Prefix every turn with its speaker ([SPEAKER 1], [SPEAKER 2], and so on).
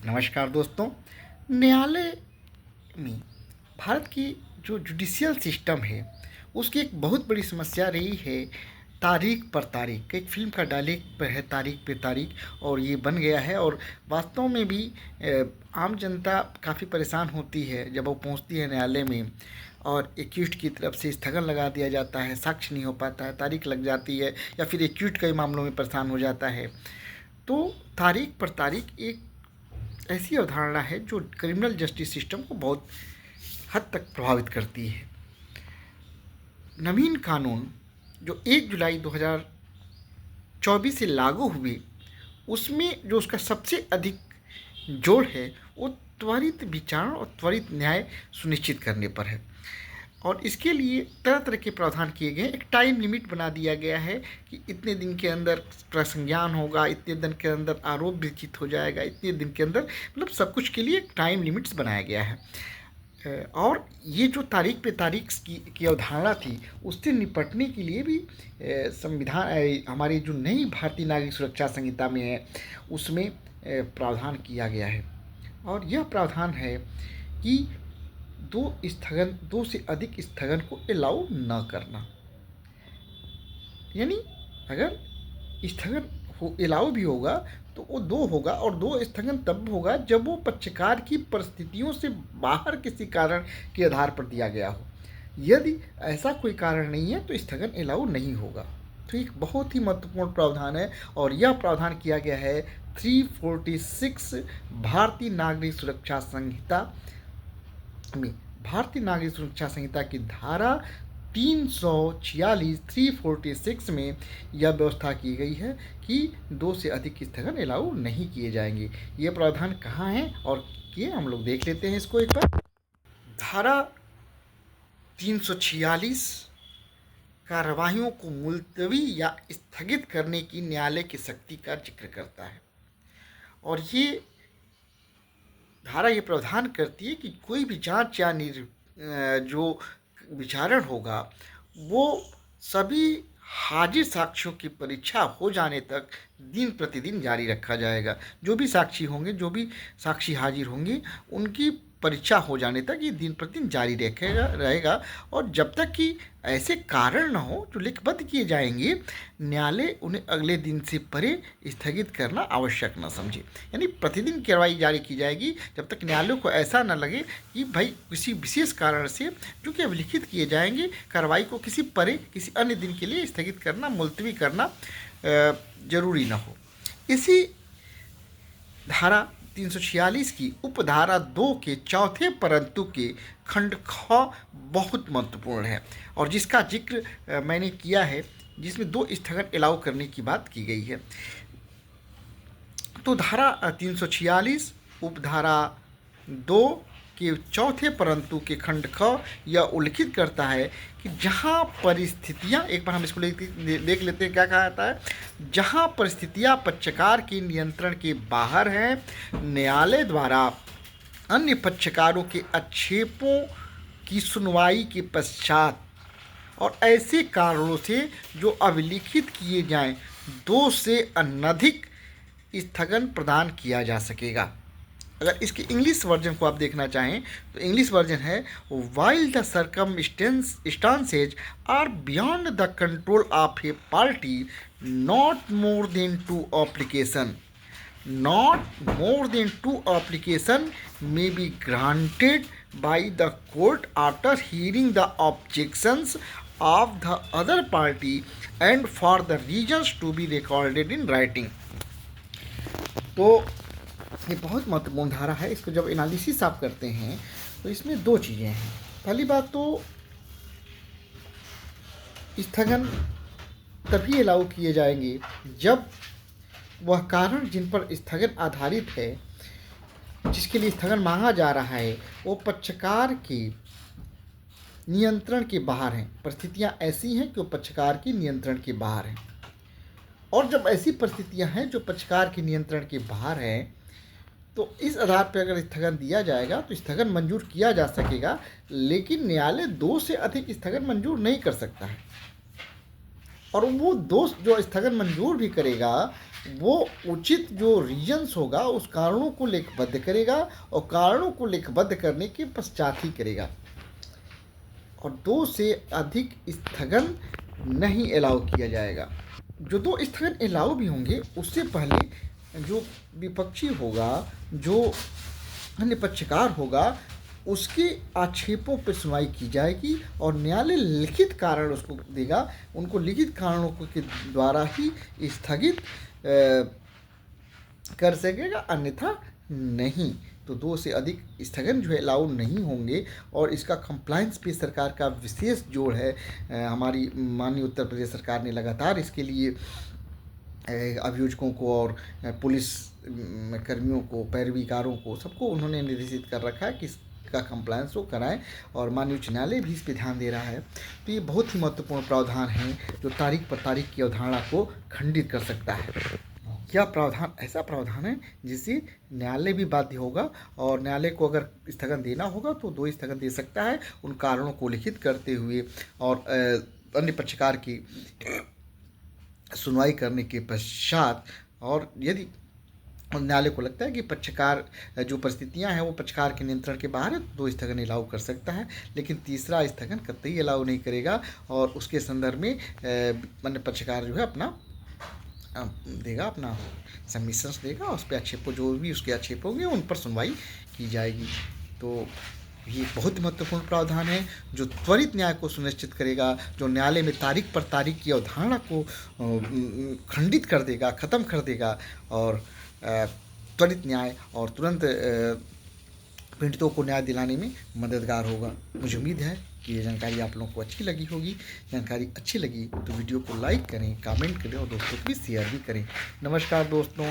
[SPEAKER 1] नमस्कार दोस्तों। न्यायालय में भारत की जो जुडिशियल सिस्टम है उसकी एक बहुत बड़ी समस्या रही है तारीख पर तारीख। एक फिल्म का डायलॉग है तारीख पे तारीख, और ये बन गया है। और वास्तव में भी आम जनता काफ़ी परेशान होती है जब वो पहुंचती है न्यायालय में और एक्यूज्ड की तरफ से स्थगन लगा दिया जाता है, साक्ष्य नहीं हो पाता है, तारीख लग जाती है, या फिर एक्यूज्ड कई मामलों में परेशान हो जाता है। तो तारीख पर तारीख एक ऐसी अवधारणा है जो क्रिमिनल जस्टिस सिस्टम को बहुत हद तक प्रभावित करती है। नवीन कानून जो 1 जुलाई 2024 से लागू हुए, उसमें जो उसका सबसे अधिक जोर है वो त्वरित विचारण और त्वरित न्याय सुनिश्चित करने पर है। और इसके लिए तरह तरह के प्रावधान किए गए। एक टाइम लिमिट बना दिया गया है कि इतने दिन के अंदर प्रसंज्ञान होगा, इतने दिन के अंदर आरोप विचित हो जाएगा, इतने दिन के अंदर, मतलब सब कुछ के लिए एक टाइम लिमिट्स बनाया गया है। और ये जो तारीख पे तारीख की अवधारणा थी उससे निपटने के लिए भी संविधान हमारी जो नई भारतीय नागरिक सुरक्षा संहिता में है उसमें प्रावधान किया गया है। और यह प्रावधान है कि दो से अधिक स्थगन को अलाउ न करना। यानी अगर स्थगन हो अलाउ भी होगा तो वो दो होगा, और दो स्थगन तब होगा जब वो पक्षकार की परिस्थितियों से बाहर किसी कारण के आधार पर दिया गया हो। यदि ऐसा कोई कारण नहीं है तो स्थगन अलाउ नहीं होगा। तो एक बहुत ही महत्वपूर्ण प्रावधान है, और यह प्रावधान किया गया है 346 भारतीय नागरिक सुरक्षा संहिता में। भारतीय नागरिक सुरक्षा संहिता की धारा 346 346 में यह व्यवस्था की गई है कि 2 से अधिक स्थगन अलाउ नहीं किए जाएंगे। ये प्रावधान कहाँ है और ये हम लोग देख लेते हैं इसको एक बार। धारा 346 कार्यवाहियों को मुलतवी या स्थगित करने की न्यायालय की शक्ति का जिक्र करता है। और ये धारा ये प्रावधान करती है कि कोई भी जांच या जो विचारण होगा वो सभी हाजिर साक्ष्यों की परीक्षा हो जाने तक दिन प्रतिदिन जारी रखा जाएगा। जो भी साक्षी होंगे, जो भी साक्षी हाजिर होंगे, उनकी परीक्षा हो जाने तक ये दिन प्रतिदिन जारी रहेगा। और जब तक कि ऐसे कारण न हो जो लिखबद्ध किए जाएंगे, न्यायालय उन्हें अगले दिन से परे स्थगित करना आवश्यक न समझे। यानी प्रतिदिन कार्रवाई जारी की जाएगी जब तक न्यायालय को ऐसा न लगे कि भाई किसी विशेष कारण से जो कि अब लिखित किए जाएंगे, कार्रवाई को किसी परे किसी अन्य दिन के लिए स्थगित करना, मुलतवी करना जरूरी न हो। इसी धारा 346 की उपधारा 2 के चौथे परंतु के खंड ख बहुत महत्वपूर्ण है, और जिसका जिक्र मैंने किया है, जिसमें 2 स्थगन अलाउ करने की बात की गई है। तो धारा 346 उपधारा 2 के चौथे परंतु के खंड ख यह उल्लिखित करता है कि जहाँ परिस्थितियाँ, एक बार हम इसको देख लेते हैं क्या कहा जाता है। जहाँ परिस्थितियाँ पक्षकार के नियंत्रण के बाहर हैं, न्यायालय द्वारा अन्य पक्षकारों के आक्षेपों की सुनवाई के पश्चात और ऐसे कारणों से जो अभिलिखित किए जाएं, 2 से अनधिक स्थगन प्रदान किया जा सकेगा। अगर इसके इंग्लिश वर्जन को आप देखना चाहें तो इंग्लिश वर्जन है, while the circumstances are beyond the control of a party not more than 2 application may be granted by the court after hearing the objections of the other party and for the reasons to be recorded in writing। तो ये बहुत महत्वपूर्ण धारा है। इसको जब analysis आप करते हैं तो इसमें 2 चीज़ें हैं। पहली बात तो स्थगन तभी अलाउ किए जाएंगे जब वह कारण जिन पर स्थगन आधारित है, जिसके लिए स्थगन मांगा जा रहा है, वो पक्षकार के नियंत्रण के बाहर हैं। परिस्थितियां ऐसी हैं कि वो पक्षकार के नियंत्रण के बाहर हैं। और जब ऐसी परिस्थितियां हैं जो पक्षकार के नियंत्रण के बाहर हैं, तो इस आधार पर अगर स्थगन दिया जाएगा तो स्थगन मंजूर किया जा सकेगा, लेकिन न्यायालय 2 से अधिक स्थगन मंजूर नहीं कर सकता है। और वो 2 जो स्थगन मंजूर भी करेगा वो उचित जो रीजन्स होगा उस कारणों को लेखबद्ध करेगा और कारणों को लेखबद्ध करने के पश्चात ही करेगा। और 2 से अधिक स्थगन नहीं अलाउ किया जाएगा। जो 2 स्थगन अलाउ भी होंगे उससे पहले जो विपक्षी होगा, जो अन्य पक्षकार होगा, उसके आक्षेपों पर सुनवाई की जाएगी और न्यायालय लिखित कारण उसको देगा। उनको लिखित कारणों के द्वारा ही स्थगित कर सकेगा, अन्यथा नहीं। तो 2 से अधिक स्थगन जो है अलाउ नहीं होंगे। और इसका कंप्लायंस पे सरकार का विशेष जोर है। हमारी माननीय उत्तर प्रदेश सरकार ने लगातार इसके लिए अभियोजकों को और पुलिस कर्मियों को, पैरवीकारों को, सबको उन्होंने निर्देशित कर रखा है कि इसका कंप्लायंस वो कराएं और माननीय उच्च न्यायालय भी इस पर ध्यान दे रहा है। तो ये बहुत ही महत्वपूर्ण प्रावधान है जो तारीख पर तारीख की अवधारणा को खंडित कर सकता है। यह प्रावधान ऐसा प्रावधान है जिससे न्यायालय भी बाध्य होगा और न्यायालय को अगर स्थगन देना होगा तो 2 स्थगन दे सकता है, उन कारणों को लिखित करते हुए और अन्य पक्षकार की सुनवाई करने के पश्चात। और यदि न्यायालय को लगता है कि पक्षकार जो परिस्थितियां हैं वो पक्षकार के नियंत्रण के बाहर है तो 2 स्थगन अलाउ कर सकता है, लेकिन तीसरा स्थगन कतई अलाउ नहीं करेगा। और उसके संदर्भ में अन्य पक्षकार जो है अपना देगा, अपना सबमिशंस देगा, उस पर आक्षेपों जो भी उसके आक्षेप होंगे उन पर सुनवाई की जाएगी। तो ये बहुत महत्वपूर्ण प्रावधान है जो त्वरित न्याय को सुनिश्चित करेगा, जो न्यायालय में तारीख पर तारीख की अवधारणा को खंडित कर देगा, ख़त्म कर देगा और त्वरित न्याय और तुरंत पीड़ितों को न्याय दिलाने में मददगार होगा। मुझे उम्मीद है कि ये जानकारी आप लोगों को अच्छी लगी होगी। जानकारी अच्छी लगी तो वीडियो को लाइक करें, कमेंट करें और दोस्तों को भी शेयर भी करें। नमस्कार दोस्तों।